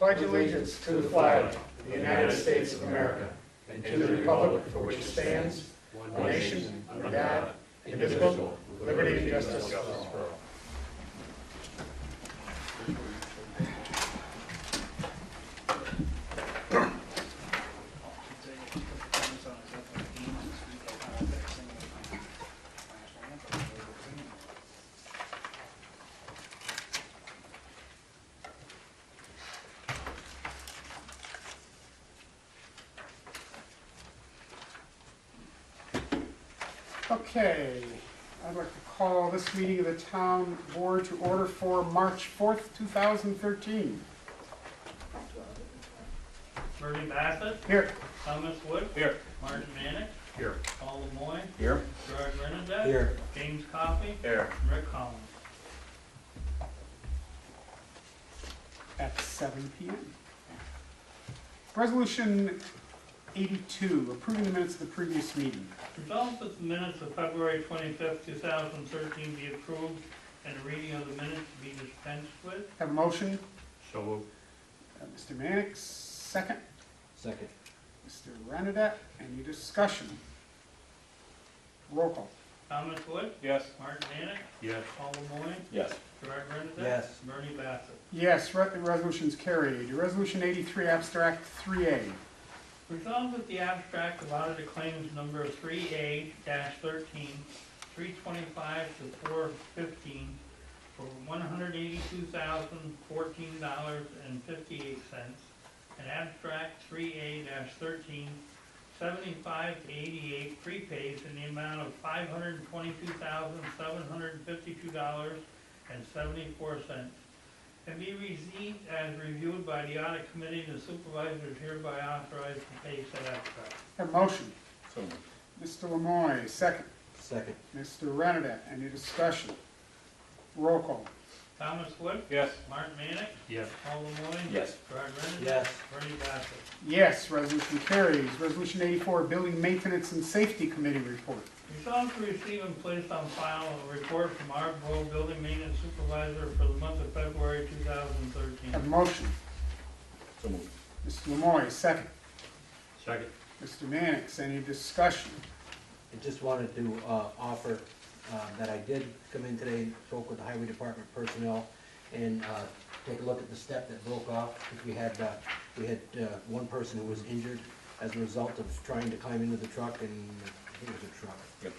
pledge allegiance to the flag of the United States of America and to the republic for which it stands, one nation, under God, indivisible, with liberty and justice for all. Okay, I'd like to call this meeting of the town board to order for March 4th, 2013. Bernie Bassett. Here. Thomas Wood. Here. Martin Manick. Here. Paul Lemoyne. Here. Gerard Renadette. Here. James Coffey. Here. And Rick Collins. At 7 p.m. Resolution 82, approving the minutes of the previous meeting. Resolved that the minutes of February 25th, 2013 be approved and the reading of the minutes be dispensed with. Have a motion? So moved. Mr. Mannix, second. Second. Mr. Renadette, any discussion? Roll call. Thomas Wood. Yes. Martin Manick. Yes. Paul Lemoyne. Yes. Gerard Renadette. Yes. Bernie Bassett. Yes, the resolution's carried. Resolution 83, abstract 3A. Resolved that the abstract of audited claims number 3A-13, 325 to 415 for $182,014.58, and abstract 3A-13, 75 to 88 prepays in the amount of $522,752.74. And be received as reviewed by the audit committee, the supervisors hereby authorized to pay said abstract. Have a motion. So moved. Mr. Lemoyne, second. Second. Mr. Renadette, any discussion? Roll call. Thomas Wood. Yes. Martin Manick. Yes. Paul Lemoyne. Yes. Gerard Renadette. Yes. Bernie Bassett. Yes, resolution carries. Resolution 84, building maintenance and safety committee report. Resolved to receive and place on file a report from our Boyle Building Maintenance Supervisor for the month of February 2013. Have a motion. So moved. Mr. Lemoyne, second. Second. Mr. Mannix, any discussion? I just wanted to offer that I did come in today and spoke with the highway department personnel and take a look at the step that broke off. We had one person who was injured as a result of trying to climb into the truck, and I think it was a truck. Yep.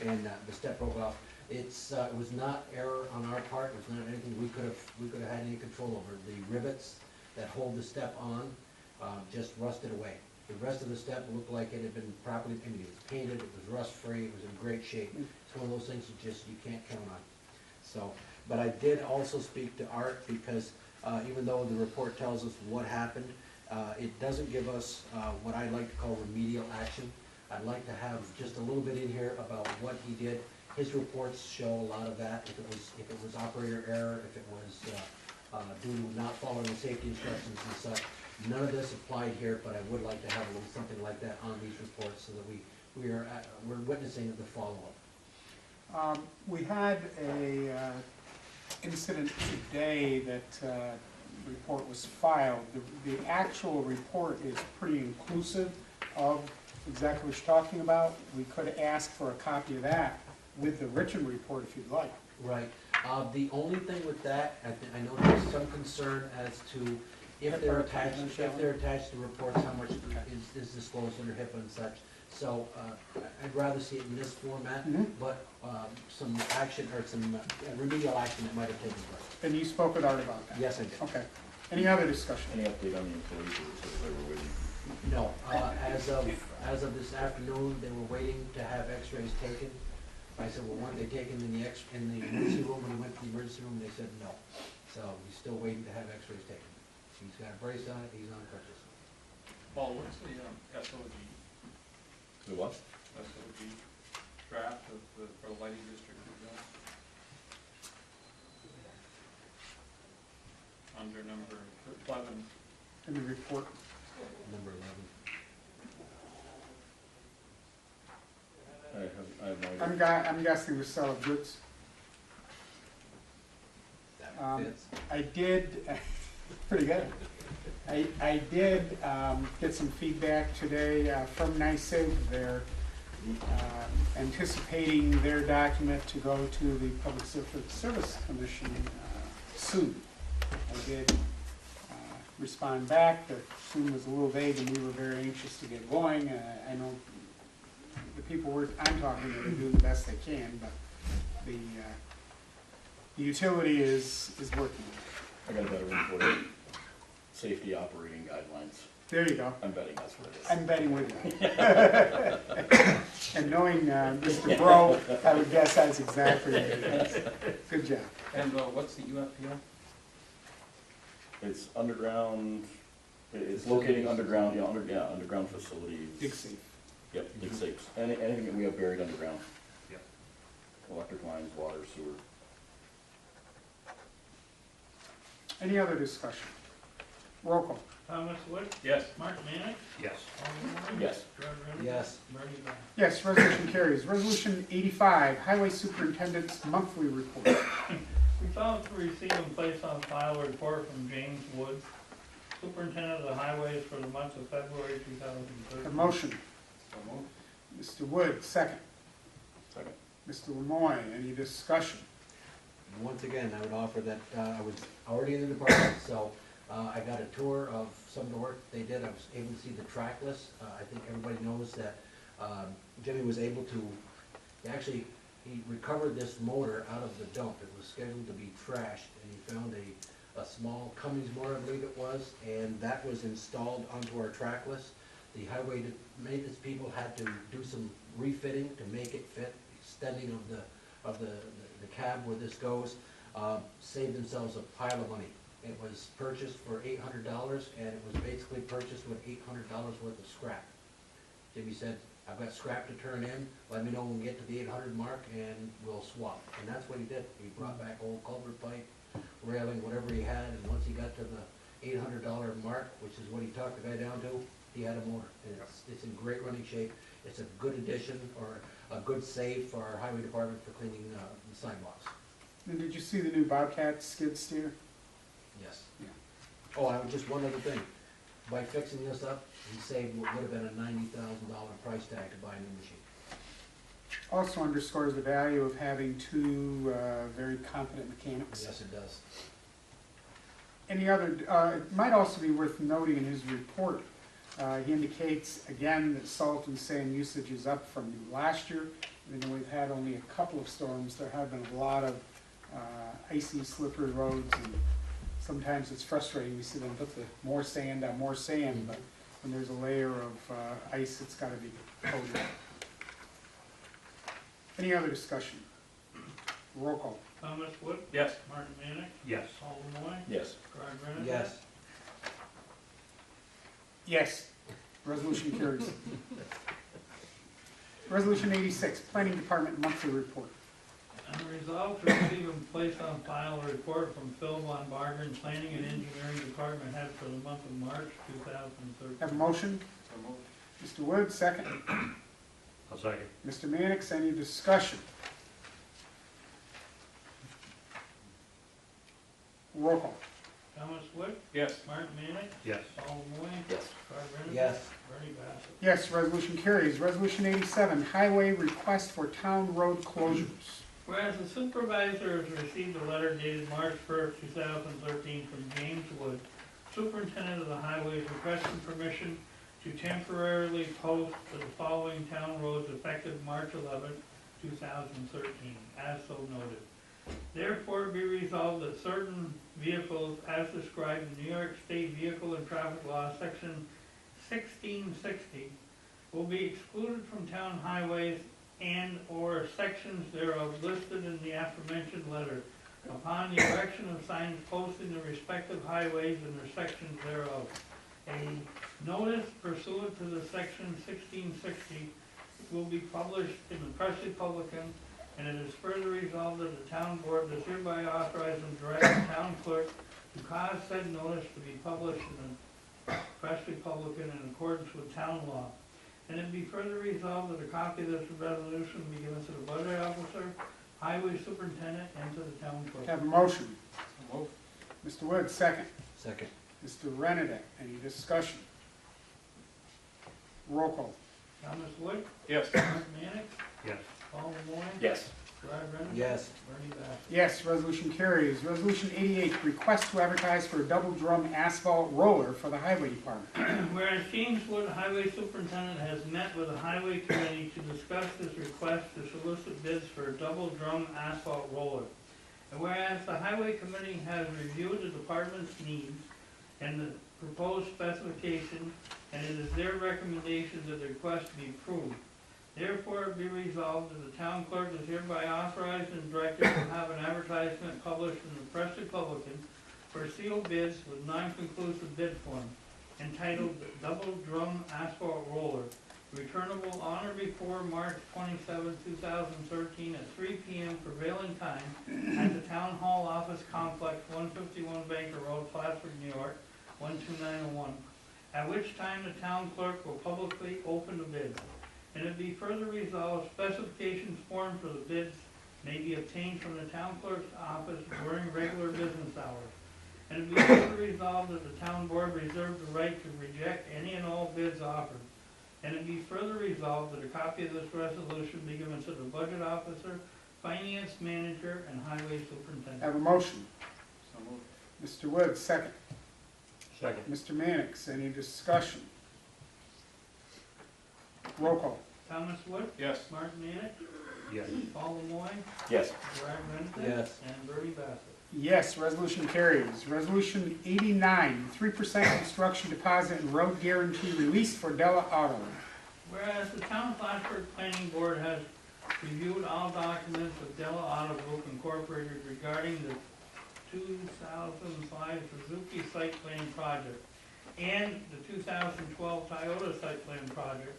And the step broke off. It was not error on our part. It was not anything we could have had any control over. The rivets that hold the step on just rusted away. The rest of the step looked like it had been properly painted. It was painted, it was rust-free, it was in great shape. It's one of those things you can't count on. So, but I did also speak to Art because even though the report tells us what happened, it doesn't give us what I like to call remedial action. I'd like to have just a little bit in here about what he did. His reports show a lot of that. If it was operator error, if it was due to not following the safety instructions and such. None of this applied here, but I would like to have a little something like that on these reports so that we're witnessing the follow-up. We had a incident today that report was filed. The actual report is pretty inclusive of exactly what you're talking about. We could ask for a copy of that with the written report if you'd like. Right. The only thing with that, I know there's some concern as to if they're attached to reports, how much is disclosed under HIPAA and such. So I'd rather see it in this format, but some action or some remedial action that might have taken place. And you spoke with Art about that? Yes, I did. Okay. Any other discussion? Any update on the employees who said they were waiting? No. As of this afternoon, they were waiting to have X-rays taken. I said, well, weren't they taken in the emergency room? When he went to the emergency room, they said no. So he's still waiting to have X-rays taken. He's got a brace on it. He's on crutches. Paul, what's the SOG? The what? SOG draft for the lighting district we've done? Under number 11. In the report? Number 11. I have no idea. I'm guessing the sale of goods. That fits. I did, pretty good. I did get some feedback today from NYSEG. They're anticipating their document to go to the Public Service Commission soon. I did respond back that soon was a little vague and we were very anxious to get going. I know the people I'm talking to are doing the best they can, but the utility is working. I got a better one for you. Safety operating guidelines. There you go. I'm betting that's what it is. I'm betting with you. And knowing Mr. Bro, I would guess that's exactly what it is. Good job. And what's the UFPL? It's underground, it's locating underground, underground facilities. Dig safe. Yep, dig safes. Anything that we have buried underground. Yep. Electric lines, water, sewer. Any other discussion? Roll call. Thomas Wood, Yes. Mark Manick, Yes. Alden Moore. Yes. Gerard Renner. Yes. Bernie Dorchenez. Yes, resolution carries. Resolution 85, Highway Superintendent's Monthly Report. Resolved to receive and place on file a report from James Woods, Superintendent of the Highways for the month of February A 2013. motion. So moved. Mr. Wood, second. Second. Mr. Lemoy, any discussion? Once again, I would offer that, I was already in the department, so, I got a tour of some of the work they did. I was able to see the track list. I think everybody knows that, Jimmy was able to, he recovered this motor out of the dump. It was scheduled to be trashed, and he found a small Cummins motor, I believe it was, and that was installed onto our track list. The highway maintenance people had to do some refitting to make it fit, extending of the cab where this goes, saved themselves a pile of money. It was purchased for $800, and it was basically purchased with $800 worth of scrap. Jimmy said, I've got scrap to turn in, let me know when we get to the 800 mark, and we'll swap. And that's what he did. He brought back old culvert pipe, railing, whatever he had, and once he got to the $800 mark, which is what he talked the guy down to, he had a motor. And it's in great running shape. It's a good addition, or a good save for our highway department for cleaning the sidewalks. And did you see the new Bobcat skid steer? Yes. Yeah. Oh, I would just one other thing. By fixing this up, he saved what would have been a $90,000 price tag to buy a new machine. Also underscores the value of having two very competent mechanics. Yes, it does. Any other, it might also be worth noting in his report, he indicates again that salt and sand usage is up from last year. Even though we've had only a couple of storms, there have been a lot of icy, slippery roads, and sometimes it's frustrating. We see them put the more sand on more sand, but when there's a layer of ice, it's got to be coated. Any other discussion? Roll call. Thomas Wood, Yes. Mark Manick, Yes. Alden Moore. Yes. Gerard Renner. Yes. Yes. Resolution carries. Resolution 86, Planning Department Monthly Report. And resolved to receive and place on file a report from Phil Von Bargen, Planning and Engineering Department Head for the month of March 2013. Have a motion? So moved. Mr. Wood, second. I'll second. Mr. Mannix, any discussion? Roll call. Thomas Wood, Yes. Mark Manick, Yes. Alden Moore. Yes. Gerard Renner. Yes. Bernie Bassett. Yes, resolution carries. Resolution 87, Highway Request for Town Road Closures. Whereas the supervisor has received a letter dated March 1st, 2013 from James Wood, Superintendent of the Highways, requesting permission to temporarily post for the following town roads effective March 11th, 2013, as so noted. Therefore be resolved that certain vehicles as described in New York State Vehicle and Traffic Law, Section 1660, will be excluded from town highways and/or sections thereof listed in the aforementioned letter, upon the erection of signs posting the respective highways and their sections thereof. A notice pursuant to the section 1660 will be published in the Press Republican, and it is further resolved that the town board does hereby authorize and direct the town clerk to cause said notice to be published in the Press Republican in accordance with town law. And it be further resolved that a copy of this resolution be given to the budget officer, highway superintendent, and to the town clerk. Have a motion. So moved. Mr. Wood, second. Second. Mr. Renedick. Any discussion? Roll call. Thomas Wood, Yes. Mark Manick, Yes. Paul Moore, Yes. Rod Rendick. Yes. Bernie Bass. Yes, resolution carries. Resolution 88, request to advertise for a double drum asphalt roller for the highway department. Whereas James Wood, Highway Superintendent, has met with the Highway Committee to discuss this request to solicit bids for a double drum asphalt roller. And whereas the Highway Committee has reviewed the department's needs and the proposed specification, and it is their recommendation that the request be approved. Therefore, it be resolved that the town clerk is hereby authorized and directed to have an advertisement published in the Press Republican for sealed bids with non-conclusive bid form, entitled Double Drum Asphalt Roller, returnable on or before March 27, 2013 at 3 p.m. prevailing time at the Town Hall Office Complex, 151 Baker Road, Plattsburgh, New York, 12901, at which time the town clerk will publicly open the bids. And it be further resolved, specifications formed for the bids may be obtained from the town clerk's office during regular business hours. And it be further resolved that the town board reserve the right to reject any and all bids offered. And it be further resolved that a copy of this resolution be given to the budget officer, finance manager, and highway superintendent. Have a motion. So moved. Mr. Woods, second. Second. Mr. Mannix, any discussion? Roll call. Thomas Wood, Yes. Mark Manick, Yes. Paul Moore, Yes. Rod Rendick. Yes. And Bernie Bassett. Yes, resolution carries. Resolution 89, 3% construction deposit and road guarantee release for Della Auto. Whereas the town of Plattsburgh Planning Board has reviewed all documents of Della Auto Group Incorporated regarding the 2005 Suzuki site plan project and the 2012 Toyota site plan project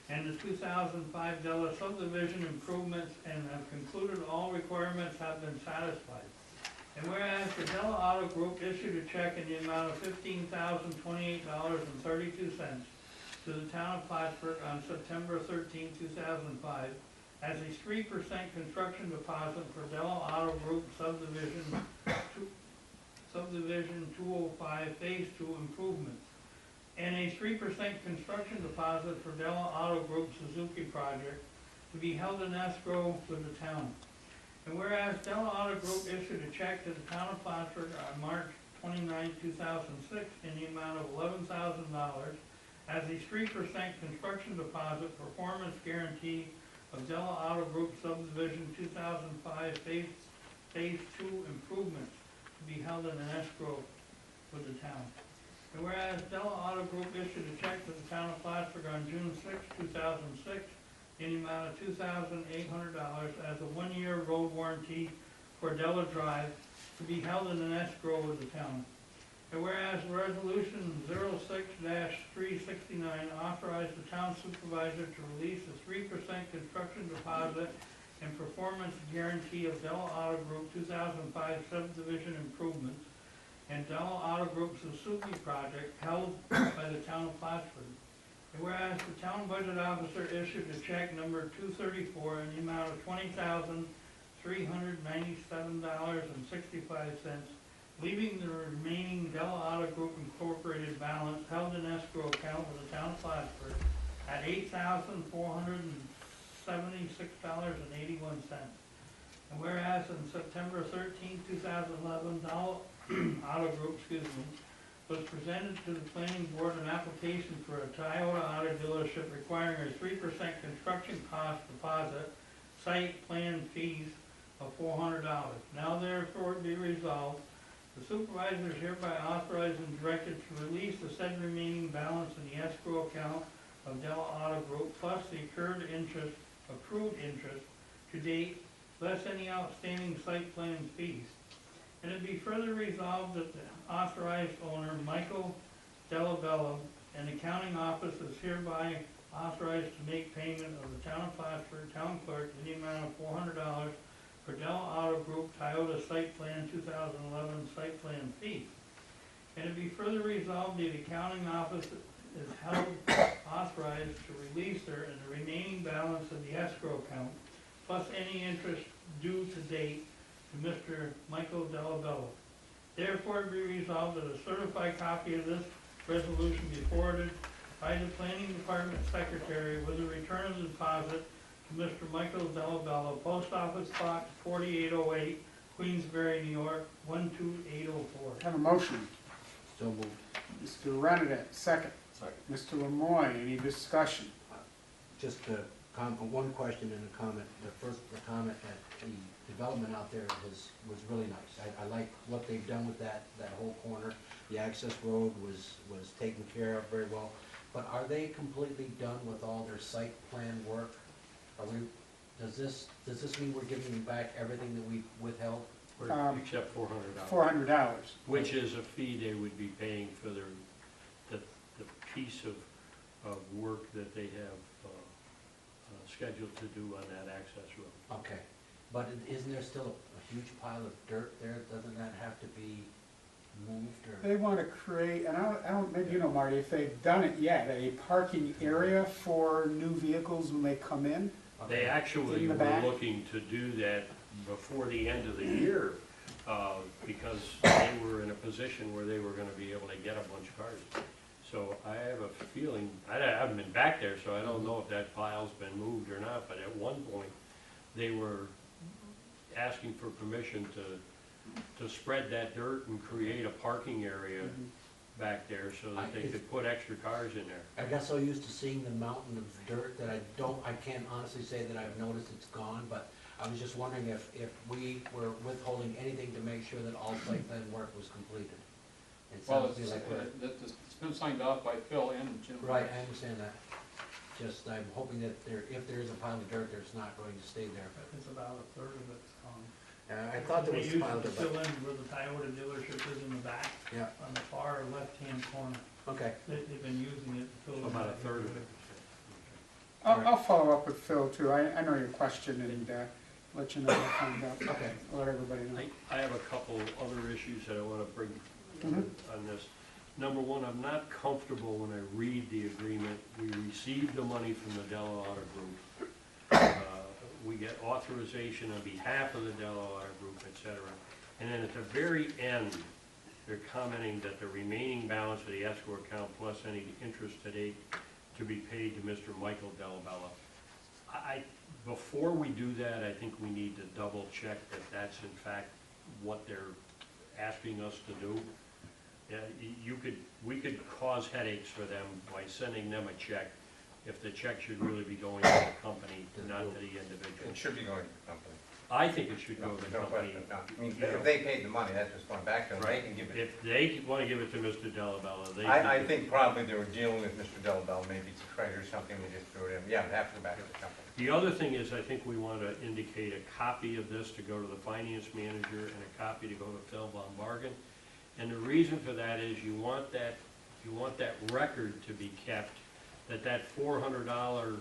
and the 2005 Della subdivision improvements, and have concluded all requirements have been satisfied. And whereas the Della Auto Group issued a check in the amount of $15,028.32 to the town of Plattsburgh on September 13, 2005, as a 3% construction deposit for Della Auto Group Subdivision 205 Phase 2 improvements, and a 3% construction deposit for Della Auto Group Suzuki project to be held in escrow with the town. And whereas Della Auto Group issued a check to the town of Plattsburgh on March 29, 2006 in the amount of $11,000 as a 3% construction deposit performance guarantee of Della Auto Group Subdivision 2005 Phase 2 improvements to be held in an escrow with the town. And whereas Della Auto Group issued a check to the town of Plattsburgh on June 6, 2006 in the amount of $2,800 as a one-year road warranty for Della Drive to be held in an escrow with the town. And whereas Resolution 06-369 authorized the town supervisor to release a 3% construction deposit and performance guarantee of Della Auto Group 2005 subdivision improvements and Della Auto Group Suzuki project held by the town of Plattsburgh. And whereas the town budget officer issued a check number 234 in the amount of $20,397.65, leaving the remaining Della Auto Group Incorporated balance held in escrow account with the town of Plattsburgh at $8,476.81. And whereas on September 13, 2011, Della Auto Group, was presented to the planning board an application for a Toyota auto dealership requiring a 3% construction cost deposit, site plan fees of $400. Now therefore be resolved, the supervisor is hereby authorized and directed to release the said remaining balance in the escrow account of Della Auto Group plus the accrued interest to date, less any outstanding site plan fees. And it be further resolved that the authorized owner, Michael Delabella, and accounting office is hereby authorized to make payment of the town of Plattsburgh town clerk in the amount of $400 for Della Auto Group Toyota Site Plan 2011 Site Plan fee. And it be further resolved the accounting office is held authorized to release her and the remaining balance of the escrow account, plus any interest due to date to Mr. Michael Delabella. Therefore, be resolved that a certified copy of this resolution be forwarded by the planning department secretary with a return of the deposit to Mr. Michael Delabella, Post Office Box 4808, Queensbury, New York, 12804. Have a motion. So moved. Mr. Renadette, second. Second. Mr. Lemoy, any discussion? Just one question and a comment. The comment that the development out there was really nice. I like what they've done with that whole corner. The access road was taken care of very well. But are they completely done with all their site plan work? Does this mean we're giving them back everything that we withheld? Except $400. $400. Which is a fee they would be paying for the piece of work that they have scheduled to do on that access road. Okay, but isn't there still a huge pile of dirt there? Doesn't that have to be moved or? They want to create, and I don't, maybe you know, Marty, if they've done it yet, a parking area for new vehicles when they come in. They actually In the were back? looking to do that before the end of the year, because they were in a position where they were gonna be able to get a bunch of cars. So I have a feeling, I haven't been back there, so I don't know if that pile's been moved or not, but at one point, they were asking for permission to spread that dirt and create a parking area back there so that they could put extra cars in there. I got so used to seeing the mountain of dirt that I can't honestly say that I've noticed it's gone, but I was just wondering if we were withholding anything to make sure that all site plan work was completed. It Well, sounds to me like we're. it's been signed off by Phil and Jim. Right, I understand that. Just, I'm hoping that if there is a pile of dirt, there's not going to stay there, but. It's about a third of it's gone. I thought there was They a pile used to of fill dirt. in where the Toyota dealership is in the back, Yeah, on the far left-hand corner. okay. They've been using it to fill in. About a that third of area. it. I'll follow up with Phil too. I know your question and let you know what I find out. Okay. Let everybody know. I have a couple other issues that I want to bring Mhm. on this. Number one, I'm not comfortable when I read the agreement. We received the money from the Della Auto Group. We get authorization on behalf of the Della Auto Group, et cetera. And then at the very end, they're commenting that the remaining balance of the escrow account plus any interest to date to be paid to Mr. Michael Delabella. Before we do that, I think we need to double check that that's in fact what they're asking us to do. We could cause headaches for them by sending them a check if the check should really be going to the company, not to the individual. It should be going to the company. I think it should go to the No company. question, no. I mean, if they paid the money, that's just going back to them, they can give it. If they want to give it to Mr. Delabella, they I can. think probably they were dealing with Mr. Delabelle, maybe it's a treasure or something, they just threw it in. Yeah, it'd have to go back to the company. The other thing is, I think we want to indicate a copy of this to go to the finance manager and a copy to go to Phil Von Bargen. And the reason for that is you want that record to be kept, that $400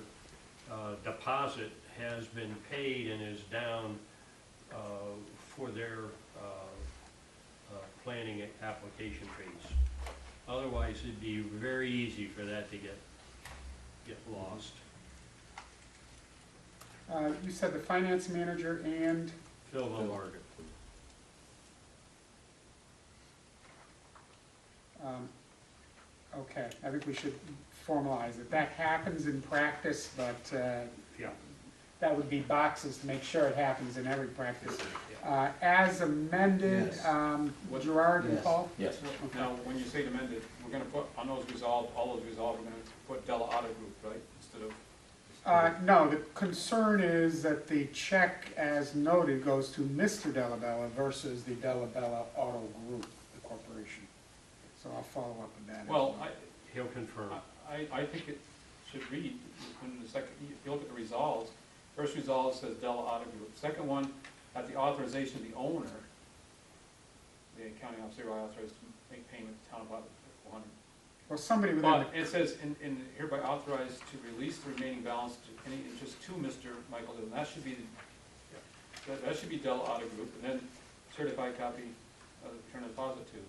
deposit has been paid and is down for their planning application fees. Otherwise, it'd be very easy for that to get lost. You said the finance manager and, Phil Von Bargen. okay, I think we should formalize it. That happens in practice, but Yeah. that would be boxes to make sure it happens in every practice. As amended, Yes. Gerard and Yes. Paul? Yes. Now, when you say amended, we're gonna put, on those resolved, all those resolved, we're gonna put Della Auto Group, right, instead of, No, the concern is that the check, as noted, goes to Mr. Delabella versus the Delabella Auto Group, the corporation. So I'll follow up with that. as well, He'll confirm. I think it should read, in the second, if you look at the resolves, first resolve says Della Auto Group. Second one, at the authorization of the owner, the accounting officer authorized to make payment to town of Plattsburgh for $400. Well, somebody within But the, it says, in hereby authorized to release the remaining balance to any interest to Mr. Michael Dillon. That should be, that should be Della Auto Group, and then certified copy of the return of deposit to.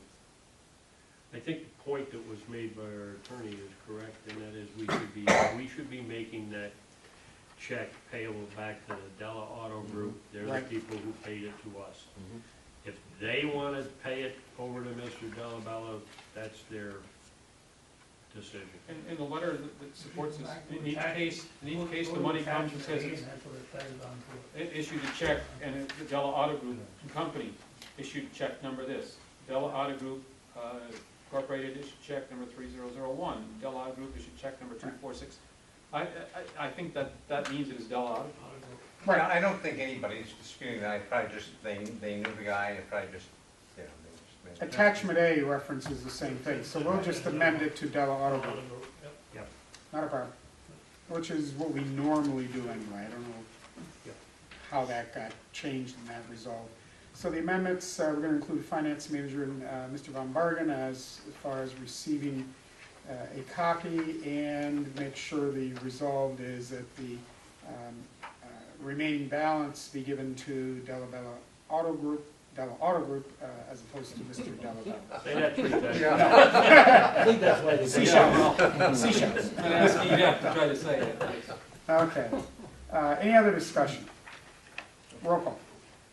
I think the point that was made by our attorney is correct, and that is we should be making that check payable back to the Della Auto Group. They're the Right. people who paid it to us. If they wanna pay it over to Mr. Delabella, that's their decision. In the letter that supports this, Back to in the each tax- case, Go the to money tax comes and says pay, it's and that's what it says on it. issued a check, and the Della Auto Group Company issued check number this. Della Auto Group Incorporated issued check number 3001. Della Auto Group issued check number 246. I think that means it is Della Auto. Well, I don't think anybody's disputing that, I probably just, they knew the guy, and probably just, you know, they just. Attachment A references the same thing, so we'll just amend it to Della Auto Group. Yep. Not a problem. Which is what we normally do anyway. I don't know Yep. how that got changed and that resolved. So the amendments, we're going to include finance manager and Mr. Von Bargen as far as receiving a copy, and make sure the resolved is that the remaining balance be given to Della Auto Group, as opposed to Mr. Delabella. Say that 3 times. I think that's why they. Seashells. I'm asking you to try to say it. Okay. Any other discussion? Roll call.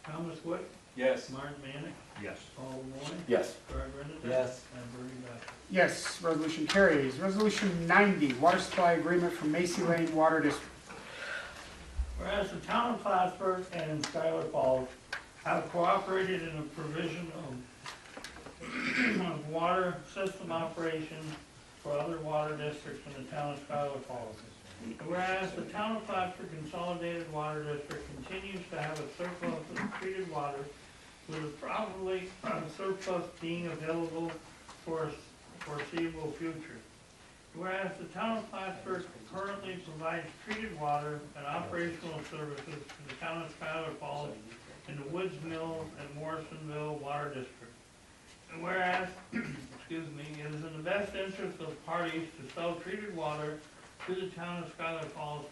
Thomas Wood, Yes. Martin Manning, Yes. Paul Moore, Yes. Gerard Rendersburg. Yes. And Bernie Dorchenez. Yes, resolution carries. Resolution 90, water supply agreement for Macy Lane Water District. Whereas the town of Plattsburgh and Schuyler Falls have cooperated in the provision of water system operations for other water districts in the town of Schuyler Falls. Whereas the town of Plattsburgh Consolidated Water District continues to have a surplus of treated water, with probably a surplus being available for a foreseeable future. Whereas the town of Plattsburgh currently provides treated water and operational services to the town of Schuyler Falls in the Woods Mill and Morrisonville Water District. And whereas, excuse me, it is in the best interest of parties to sell treated water to the town of Schuyler Falls,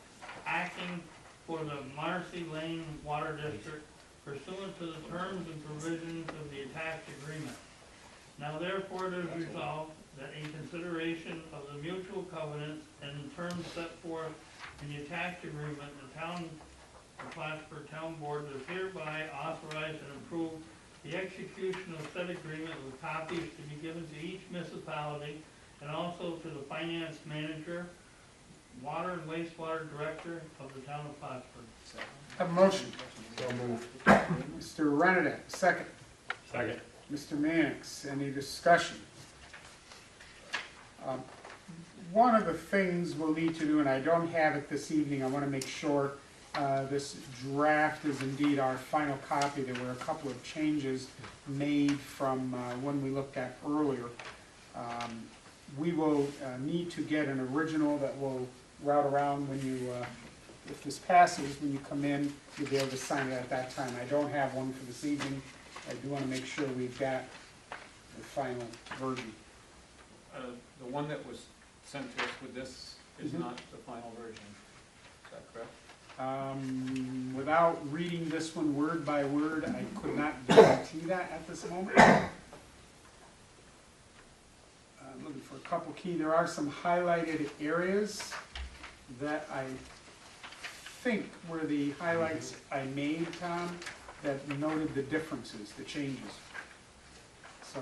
acting for the Marcy Lane Water District pursuant to the terms and provisions of the attached agreement. Now therefore it is resolved that in consideration of the mutual covenants and the terms set forth in the attached agreement, the town of Plattsburgh Town Board does hereby authorize and approve the execution of said agreement with copies to be given to each municipality and also to the finance manager, water and wastewater director of the town of Plattsburgh. Have a motion. So moved. Mr. Renadette, second. Second. Mr. Mannix, any discussion? One of the things we'll need to do, and I don't have it this evening, I want to make sure this draft is indeed our final copy. There were a couple of changes made from when we looked at earlier. We will need to get an original that will route around when you, if this passes, when you come in, you'll be able to sign it at that time. I don't have one for this evening. I do want to make sure we've got the final version. The one that was sent to us with this is Mhm. not the final version. Is that correct? Without reading this one word by word, I could not guarantee that at this moment. I'm looking for a couple key. There are some highlighted areas that I think were the highlights I made, Tom, that noted the differences, the changes. So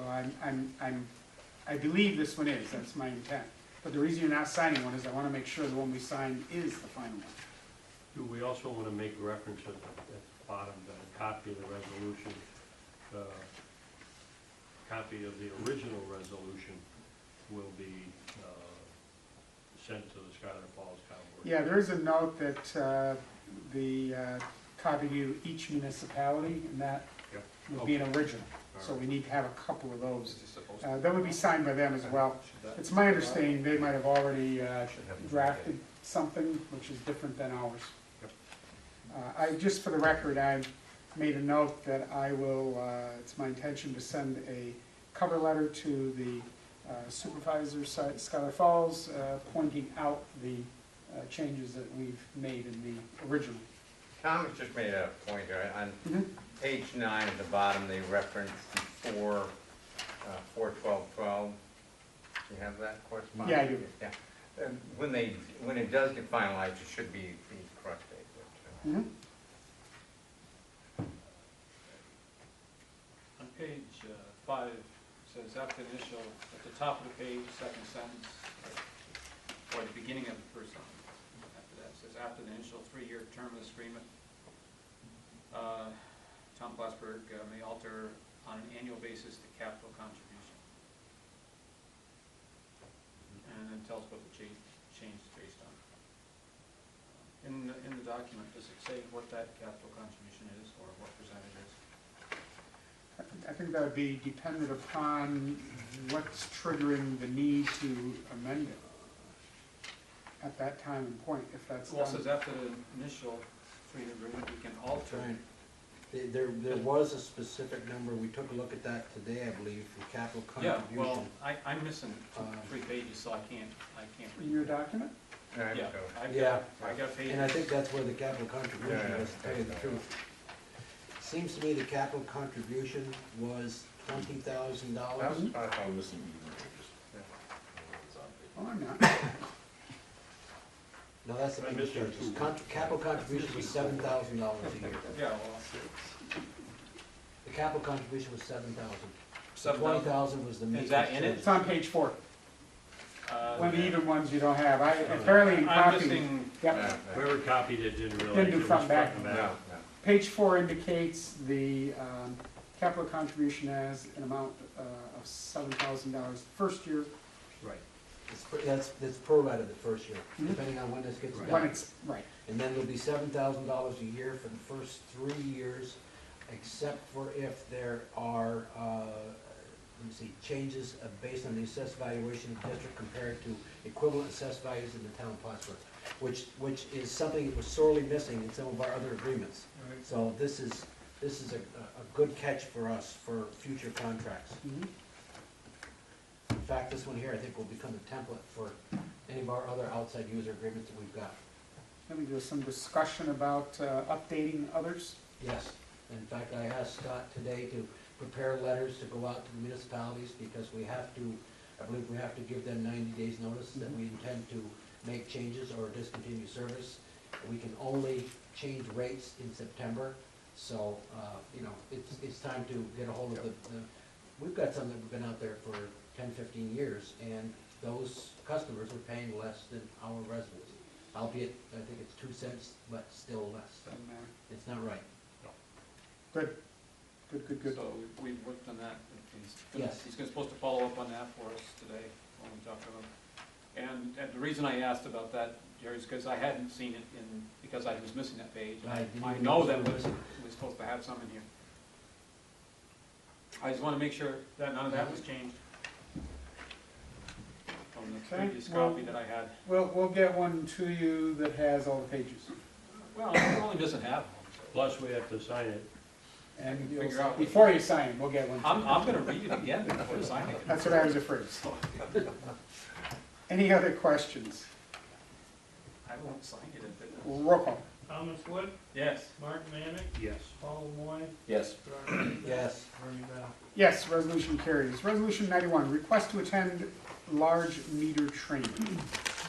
I believe this one is, that's my intent. But the reason you're not signing one is I want to make sure the one we signed is the final one. Do we also want to make reference at the bottom, that a copy of the resolution, copy of the original resolution will be sent to the Schuyler Falls Town Board? Yeah, there is a note that the copy to each municipality, and that Yep. would be an original. So we need to have a couple of those. Is this supposed to? That would be signed by them as well. It's my understanding they might have already drafted something which is different than ours. Just for the record, I've made a note that I will, it's my intention to send a cover letter to the supervisor, Schuyler Falls, pointing out the changes that we've made in the original. Thomas just made a point here, on Mhm. page 9 at the bottom, they reference the 4/12/12. You have that correspondence? Yeah, I do. Yeah. When it does get finalized, it should be the correct date. Mhm. 5, says after the initial, at the top of the page, second sentence, or the beginning of the first sentence, after that, it says after the initial 3-year term of this agreement, Town of Plattsburgh may alter on an annual basis the capital contribution. And then tells what the change is based on. In the document, does it say what that capital contribution is, or what percentage is? I think that would be dependent upon what's triggering the need to amend it at that time and point, if that's Well, it done. says after the initial 3-year agreement, we can alter. Right. There was a specific number, we took a look at that today, I believe, for capital Yeah, contribution. well, I'm missing 3 pages, so I can't In read. your document? Yeah, Yeah. I got pages. And I think that's where the capital contribution Yeah, was, to tell you the truth. Seems to me the capital contribution was $20,000. That's what I thought. I'm missing even Oh, I'm not. No, that's the I big missed your difference. two. Capital contribution was $7,000 a year. Yeah, well, The capital contribution was $7,000. 7,000. $20,000 was the maintenance. Is that in it? It's on page 4. One of the yeah. even ones you don't have. I apparently in I'm copy. missing, Yep. Whoever copied it didn't realize Didn't do it was front front back. and No, back. no. Page 4 indicates the capital contribution as an amount of $7,000 first year, Right. That's prorated the first year, Mhm. depending on when this gets Right. done. when it's, right. And then there'll be $7,000 a year for the first 3 years, except for if there are, let me see, changes based on the assessed valuation of the district compared to equivalent assessed values in the town of Plattsburgh, which is something that was sorely missing in some of our other agreements. Right. So this is a good catch for us for future contracts. Mhm. In fact, this one here, I think, will become a template for any of our other outside user agreements that we've got. I think there's some discussion about updating others. Yes, in fact, I asked Scott today to prepare letters to go out to the municipalities, because we have to, I believe we have to give them 90 days notice that we intend to make changes or discontinue service. We can only change rates in September, so, it's time to get a hold of we've got some that have been out there for 10, 15 years, and those customers are paying less than our residents. Albeit, I think it's 2 cents, but still less. Doesn't matter. It's not right. Good, good. so we've worked on that. Yes. He's supposed to follow up on that for us today when we talk to him. And the reason I asked about that, Jerry, is because I hadn't seen it because I was missing that page. I didn't I even know notice that it was missing. we're supposed to have some in here. I just want to make sure that none of that was changed from the Okay, previous well- copy that I had. We'll get one to you that has all the pages. Well, it only doesn't have them. Plus, we have to sign it. And Figure you'll- out- before you sign, we'll get one. to you. I'm gonna read it again before I sign it. That's what I was afraid. Any other questions? I won't sign it if it. Roll call. Thomas Wood, Yes. Mark Manick, Yes. Paul Moy, Yes. Gerard Ainsley, Yes. Bernie Bell. Yes, resolution carries. Resolution 91, request to attend large meter training.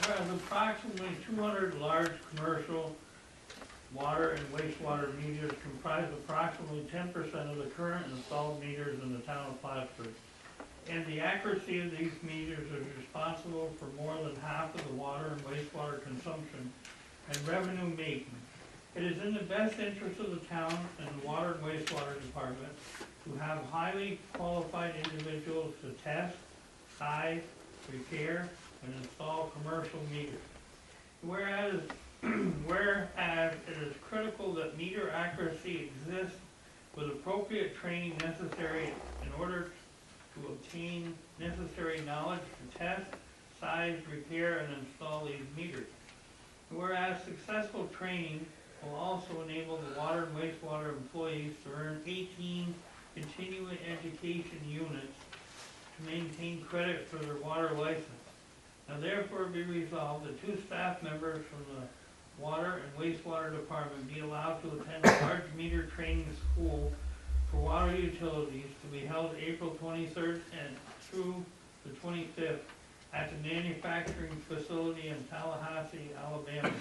Whereas approximately 200 large commercial water and wastewater meters comprise approximately 10% of the current installed meters in the town of Plattsburgh. And the accuracy of these meters is responsible for more than half of the water and wastewater consumption and revenue making. It is in the best interest of the town and the water and wastewater department to have highly qualified individuals to test, size, repair, and install commercial meters. Whereas it is critical that meter accuracy exists with appropriate training necessary in order to obtain necessary knowledge to test, size, repair, and install these meters. Whereas successful training will also enable the water and wastewater employees to earn 18 continuing education units to maintain credit for their water license. Now therefore be resolved that 2 staff members from the Water and Wastewater Department be allowed to attend a large meter training school for water utilities to be held April 23rd and through the 25th at the manufacturing facility in Tallahassee, Alabama.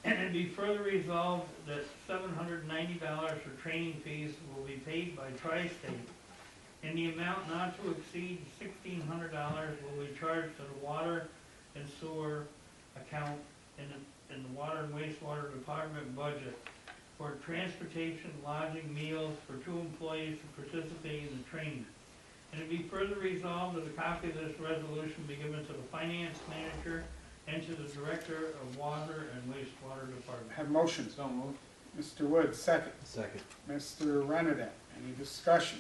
And it be further resolved that $790 for training fees will be paid by Tri-State in the amount not to exceed $1,600 will be charged to the water and sewer account in the water and wastewater department budget for transportation, lodging, meals for 2 employees to participate in the training. And it be further resolved that a copy of this resolution be given to the finance manager and to the director of water and wastewater department. Have motion. So moved. Mr. Wood, second. Second. Mr. Renadette, any discussion?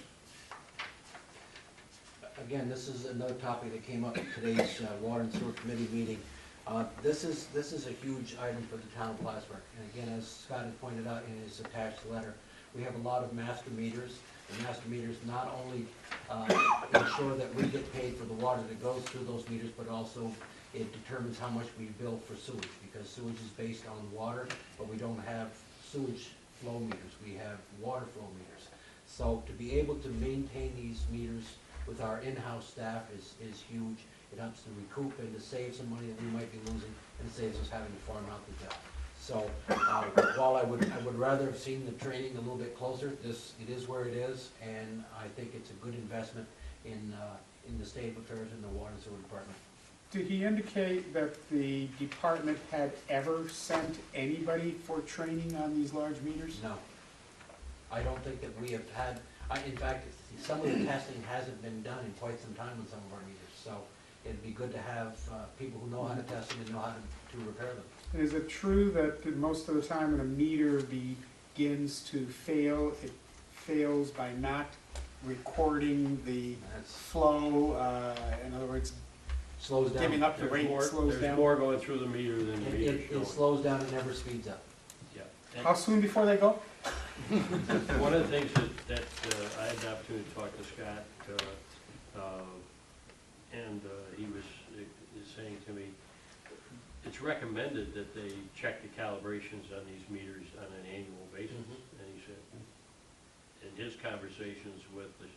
Again, this is another topic that came up at today's Water and Sewer Committee meeting. This is a huge item for the town of Plattsburgh. And again, as Scott had pointed out in his attached letter, we have a lot of master meters. The master meters not only ensure that we get paid for the water that goes through those meters, but also it determines how much we bill for sewage, because sewage is based on water, but we don't have sewage flow meters. We have water flow meters. So to be able to maintain these meters with our in-house staff is huge. It helps to recoup and to save some money that we might be losing, and it saves us having to farm out the bill. So, while I would rather have seen the training a little bit closer, it is where it is, and I think it's a good investment in the state of affairs in the water and sewer department. Did he indicate that the department had ever sent anybody for training on these large meters? No. I don't think that we have had, in fact, some of the testing hasn't been done in quite some time on some of our meters, so it'd be good to have people who know how to test them and know how to repair them. And is it true that most of the time when a meter begins to fail, it fails by not recording the That's flow? In other words, slows down. giving up the rate slows There's down? more going through the meter than the meter's It showing. slows down and never speeds up. Yeah. How soon before they go? And one of the things that I had the opportunity to talk to Scott, and he was saying to me, it's recommended that they check the calibrations on these meters on an annual basis. And he said, in his conversations with the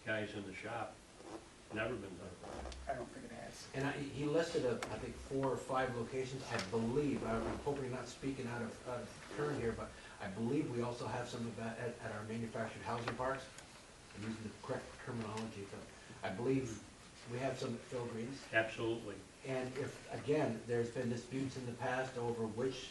guys in the shop, never been done. I don't think it has. And he listed, I think, 4 or 5 locations, I believe. I'm hoping you're not speaking out of turn here, but I believe we also have some of that at our manufactured housing parks. I'm using the correct terminology, but I believe we have some at Phil Green's. Absolutely. And if, again, there's been disputes in the past over which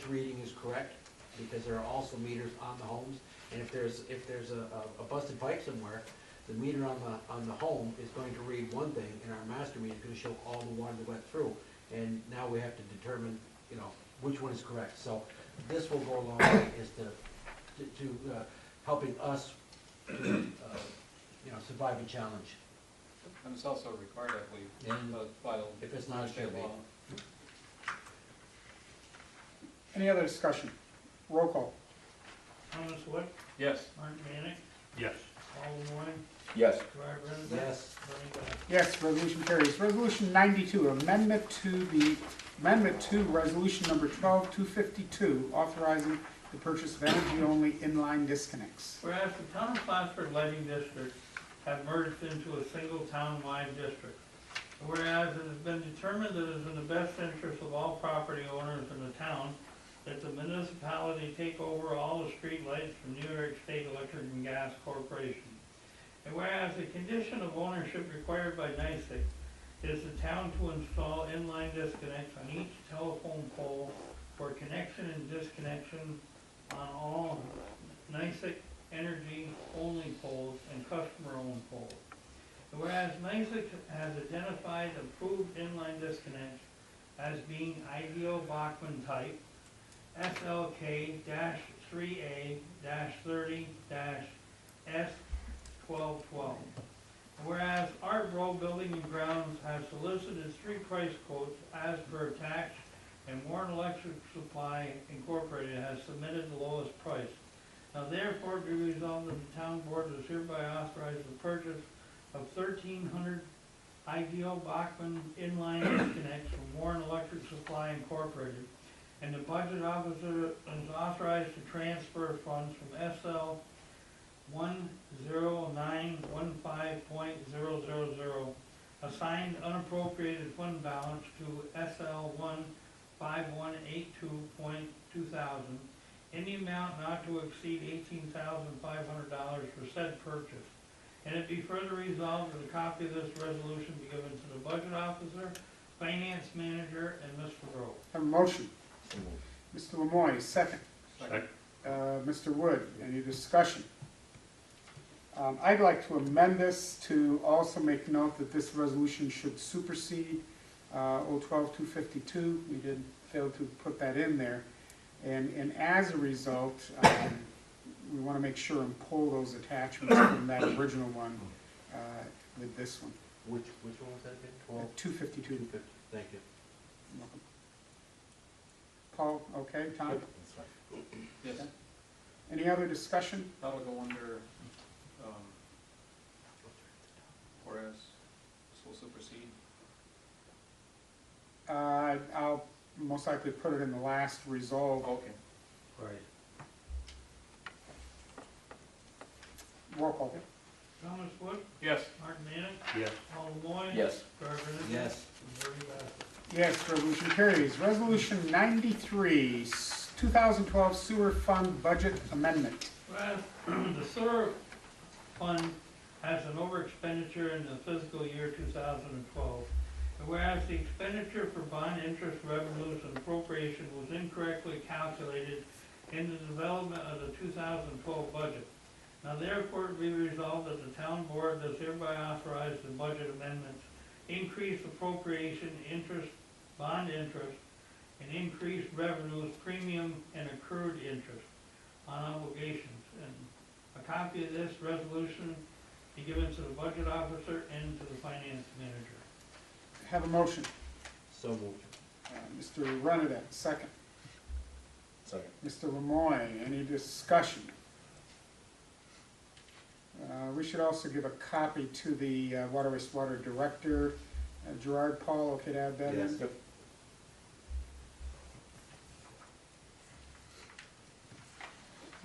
reading is correct, because there are also meters on the homes, and if there's a busted pipe somewhere, the meter on the home is going to read one thing, and our master meter is going to show all the water that went through, and now we have to determine, which one is correct. So this will go a long way as to helping us to, survive a challenge. And it's also required, I believe, And by if it's not, it state should be. law. Any other discussion? Roll call. Thomas Wood, Yes. Mark Manick, Yes. Paul Moore, Yes. Gerard Renadette. Yes. Bernie Dorchenez. Yes, resolution carries. Resolution 92, amendment to resolution number 12252, authorizing the purchase of energy-only inline disconnects. Whereas the town of Plattsburgh lighting districts have merged into a single town-wide district. Whereas it has been determined that it is in the best interest of all property owners in the town that the municipality take over all the street lights from New York State Electric and Gas Corporation. And whereas the condition of ownership required by NYSEG is the town to install inline disconnects on each telephone pole for connection and disconnection on all NYSEG energy-only poles and customer-owned poles. And whereas NYSEG has identified approved inline disconnects as being ideal Bachmann type, SLK-3A-30-S1212. Whereas Art Row Building and Grounds has solicited 3 price quotes as per attached, and Warren Electric Supply Incorporated has submitted the lowest price. Now therefore be resolved that the town board is hereby authorized the purchase of 1,300 ideal Bachmann inline disconnects from Warren Electric Supply Incorporated, and the budget officer is authorized to transfer funds from SL 10915.000 assigned unappropriated fund balance to SL 15182.2000 in the amount not to exceed $18,500 for said purchase, And it be further resolved that a copy of this resolution be given to the budget officer, finance manager, and Mr. Rowe. Have a motion. Mr. Lemoy, second. Second. Mr. Wood, any discussion? I'd like to amend this to also make note that this resolution should supersede 012-252. We did fail to put that in there. And as a result, we want to make sure and pull those attachments from that original one with this one. Which one was that again? 252. 250, thank you. Paul, okay, Tom? Yes, Any other discussion? that'll go under, whereas this will supersede. I'll most likely put it in the last resolve. Okay. Right. Roll call. Thomas Wood, Yes. Martin Manning, Yes. Paul Lemoy. Yes. Gerard Rennick. Yes. And Bernie Bassett. Yes, resolution carries. Resolution 93, 2012 Sewer Fund Budget Amendment. Whereas the sewer fund has an over expenditure in the fiscal year 2012. And whereas the expenditure for bond interest revenues and appropriation was incorrectly calculated in the development of the 2012 budget. Now therefore be resolved that the town board does hereby authorize the budget amendments, increase appropriation, interest, bond interest, and increased revenues, premium, and accrued interest on obligations. And a copy of this resolution be given to the budget officer and to the finance manager. Have a motion. So moved. Mr. Renadette, second. Second. Mr. Lemoy, any discussion? We should also give a copy to the Water Wastewater Director, Gerard. Paul, okay to add that in? Yes. Yep.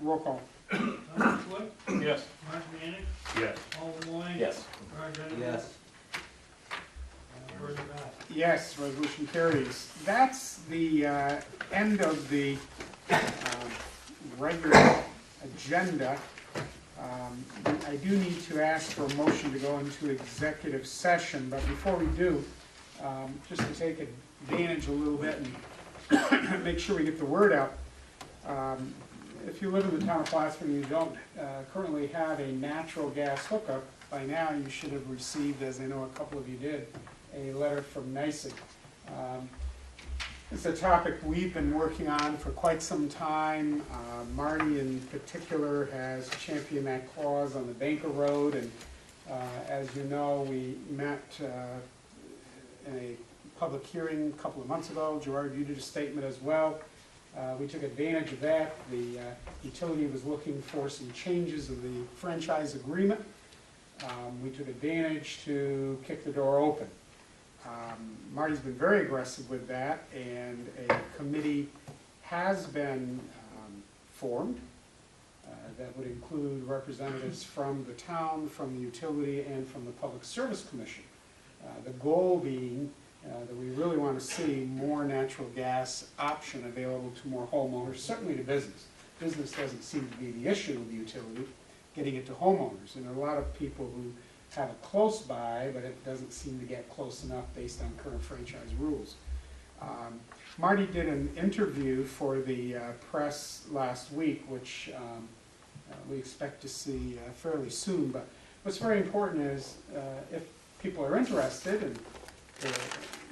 Roll call. Thomas Wood, Yes. Martin Manning, Yes. Paul Lemoy. Yes. Gerard Rennick. Yes. And Bernie Bassett. Yes, resolution carries. That's the end of the regular agenda. I do need to ask for a motion to go into executive session, but before we do, just to take advantage a little bit and make sure we get the word out. If you live in the town of Plattsburgh and you don't currently have a natural gas hookup, by now you should have received, as I know a couple of you did, a letter from NYSEG. It's a topic we've been working on for quite some time. Marty in particular has championed that clause on the Banker Road, and as you know, we met in a public hearing a couple of months ago. Gerard, you did a statement as well. We took advantage of that. The utility was looking for some changes in the franchise agreement. We took advantage to kick the door open. Marty's been very aggressive with that, and a committee has been formed that would include representatives from the town, from the utility, and from the Public Service Commission. The goal being that we really want to see more natural gas option available to more homeowners, certainly to business. Business doesn't seem to be the issue with the utility, getting it to homeowners. And there are a lot of people who have it close by, but it doesn't seem to get close enough based on current franchise rules. Marty did an interview for the press last week, which we expect to see fairly soon. But what's very important is if people are interested, and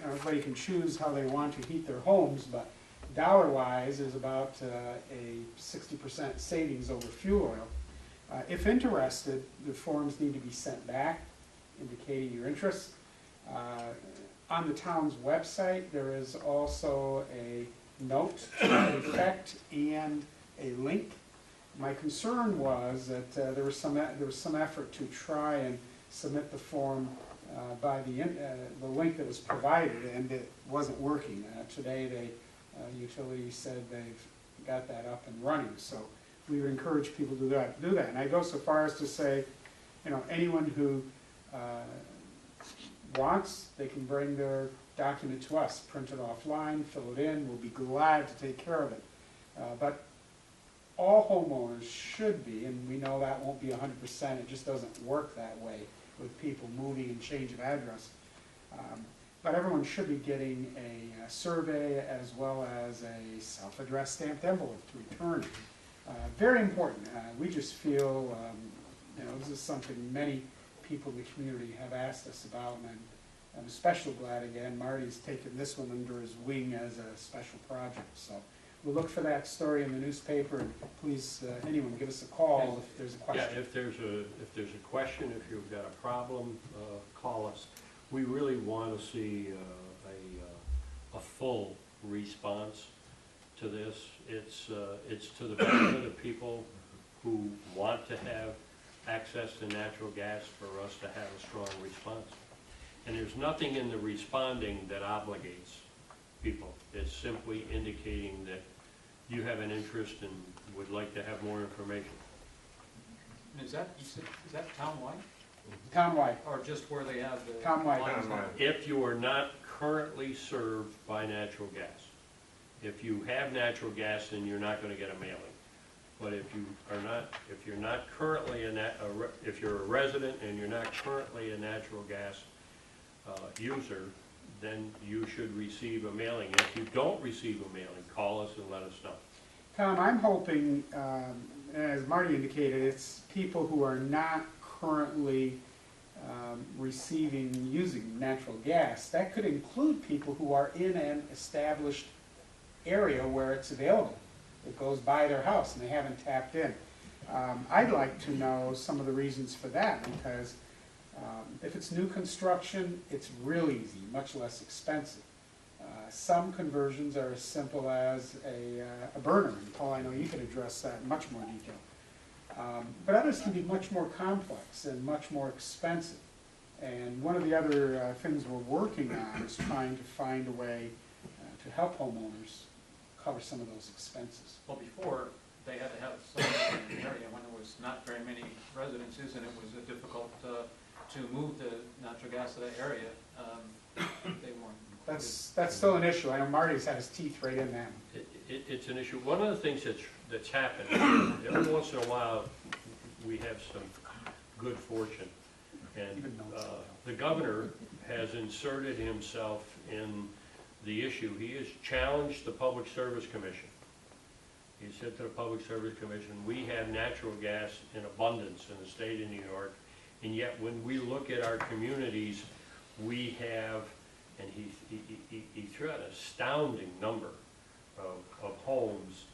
everybody can choose how they want to heat their homes, but dollar-wise, there's about a 60% savings over fuel oil. If interested, the forms need to be sent back indicating your interest. On the town's website, there is also a note to that effect and a link. My concern was that there was some effort to try and submit the form by the link that was provided, and it wasn't working. Today, the utility said they've got that up and running, so we would encourage people to do that. And I go so far as to say, anyone who wants, they can bring their document to us, print it offline, fill it in, we'll be glad to take care of it. But all homeowners should be, and we know that won't be 100%, it just doesn't work that way with people moving and change of address. But everyone should be getting a survey as well as a self-addressed stamped envelope to return. Very important. We just feel, this is something many people in the community have asked us about, and I'm especially glad, again, Marty's taken this one under his wing as a special project. So we'll look for that story in the newspaper, and please, anyone, give us a call if there's a question. Yeah, if there's a question, if you've got a problem, call us. We really want to see a full response to this. It's to the benefit of people who want to have access to natural gas for us to have a strong response. And there's nothing in the responding that obligates people. It's simply indicating that you have an interest and would like to have more information. And is that townwide, Townwide, or just where they have the? Townwide. lines? Townwide. If you are not currently served by natural gas. If you have natural gas, then you're not going to get a mailing. But if you're not currently if you're a resident and you're not currently a natural gas user, then you should receive a mailing. If you don't receive a mailing, call us and let us know. Tom, I'm hoping, as Marty indicated, it's people who are not currently using natural gas. That could include people who are in an established area where it's available. It goes by their house and they haven't tapped in. I'd like to know some of the reasons for that, because if it's new construction, it's real easy, much less expensive. Some conversions are as simple as a burner, and Paul, I know you could address that in much more detail. But others can be much more complex and much more expensive. And one of the other things we're working on is trying to find a way to help homeowners cover some of those expenses. Well, before, they had to have someone in the area when there was not very many residences, and it was difficult to move the natural gas to that area. They weren't. That's still an issue. I know Marty's had his teeth right in that. It's an issue. One of the things that's happened, every once in a while, we have some good fortune. And the governor has inserted himself in the issue. He has challenged the Public Service Commission. He said to the Public Service Commission, we have natural gas in abundance in the state of New York, and yet when we look at our communities, we have, and he threw out an astounding number of homes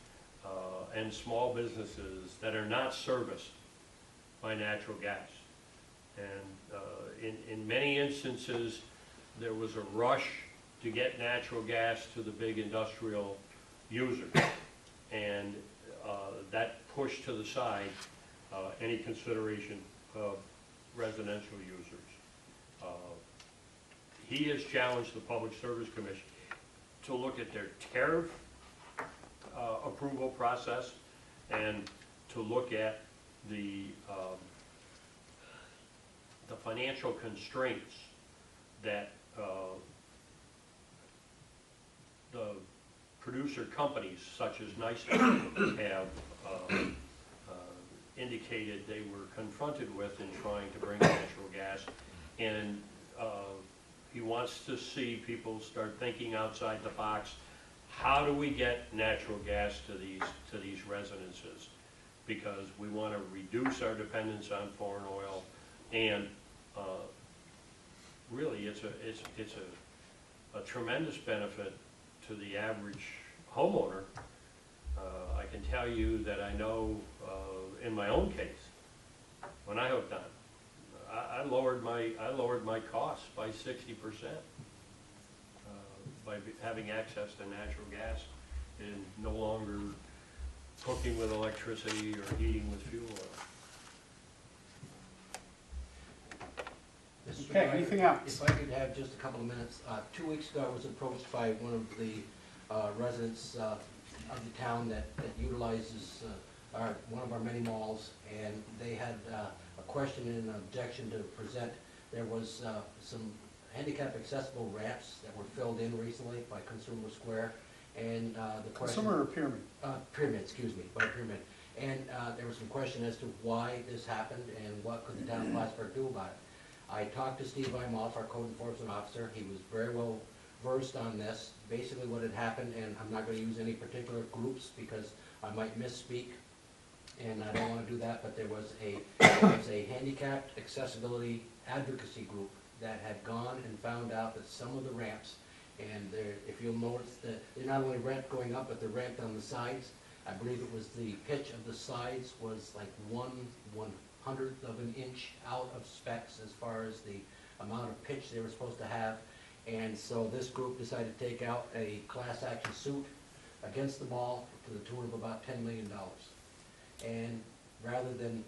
and small businesses that are not serviced by natural gas. And in many instances, there was a rush to get natural gas to the big industrial users. And that pushed to the side any consideration of residential users. He has challenged the Public Service Commission to look at their tariff approval process and to look at the financial constraints that the producer companies such as NYSEG have indicated they were confronted with in trying to bring natural gas. And he wants to see people start thinking outside the box. How do we get natural gas to these residences? Because we want to reduce our dependence on foreign oil, and really it's a tremendous benefit to the average homeowner. I can tell you that I know in my own case, when I hooked on, I lowered my costs by 60% by having access to natural gas and no longer cooking with electricity or heating with fuel oil. Okay, anything else? If I could have just a couple of minutes. 2 weeks ago, I was approached by one of the residents of the town that utilizes one of our many malls, and they had a question and an objection to present. There was some handicap accessible ramps that were filled in recently by Consumer Square, and the question... Consumer or Pyramid? Pyramid, excuse me, by Pyramid. And there was some question as to why this happened and what could the town of Plattsburgh do about it. I talked to Steve Imhoff, our code enforcement officer. He was very well versed on this. Basically what had happened, and I'm not gonna use any particular groups because I might misspeak, and I don't wanna do that, but there was a handicapped accessibility advocacy group that had gone and found out that some of the ramps, and if you'll notice that they're not only ramped going up, but they're ramped on the sides. I believe it was the pitch of the sides was like 1/100th of an inch out of specs as far as the amount of pitch they were supposed to have. And so this group decided to take out a class action suit against the mall to the tune of about $10 million. And rather than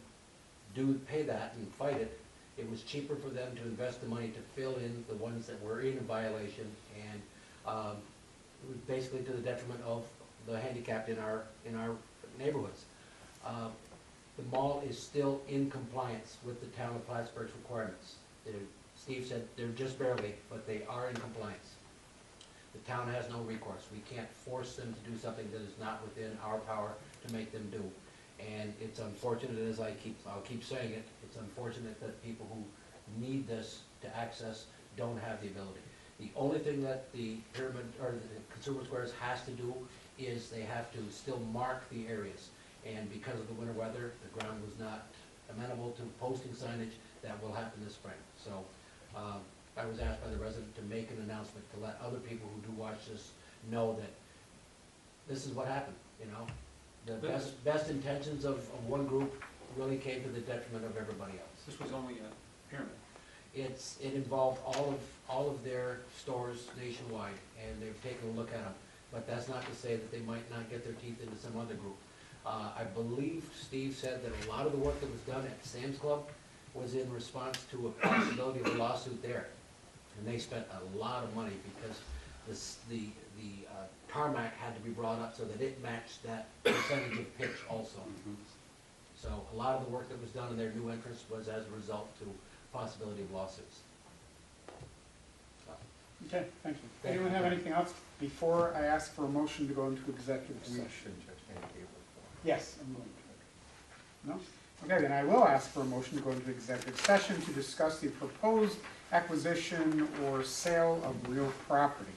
pay that and fight it, it was cheaper for them to invest the money to fill in the ones that were in a violation, and it was basically to the detriment of the handicapped in our neighborhoods. The mall is still in compliance with the town of Plattsburgh's requirements. Steve said they're just barely, but they are in compliance. The town has no recourse. We can't force them to do something that is not within our power to make them do. And it's unfortunate, as I'll keep saying it, it's unfortunate that people who need this to access don't have the ability. The only thing that the pyramid, or the Consumer Squares has to do is they have to still mark the areas. And because of the winter weather, the ground was not amenable to posting signage. That will happen this spring. So I was asked by the resident to make an announcement to let other people who do watch this know that this is what happened, you know? The best intentions of one group really came to the detriment of everybody else. This was only a pyramid. It involved all of their stores nationwide, and they've taken a look at them. But that's not to say that they might not get their teeth into some other group. I believe Steve said that a lot of the work that was done at Sam's Club was in response to a possibility of a lawsuit there. And they spent a lot of money because the tarmac had to be brought up so that it matched that percentage of pitch also. So a lot of the work that was done in their new entrance was as a result to possibility of lawsuits. So, Okay, thank you. Thank Anyone you. have anything else before I ask for a motion to go into executive We session? shouldn't just indicate before. Yes, I'm going to. No? Okay, then I will ask for a motion to go into executive session to discuss the proposed acquisition or sale of real property.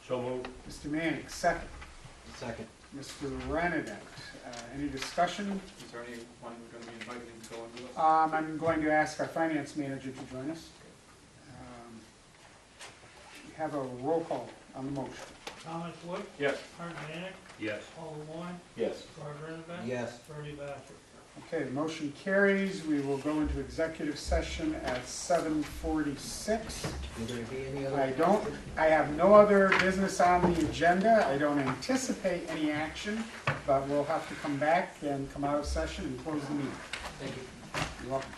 So moved. Mr. Manning, second. second. Mr. Renadette, any discussion? Is there anyone going to be invited in to go into this? I'm going to ask our finance manager to join us. We have a roll call on the motion. Thomas Wood, Yes. Art Manek, Yes. Paul Lemoyne, Yes. Barbara Rennenbeck. Yes. Bernie Bassett. Okay, the motion carries. We will go into executive session at 7:46. Will there be any other? I have no other business on the agenda. I don't anticipate any action, but we'll have to come back and come out of session and close the meeting. Thank you. You're welcome.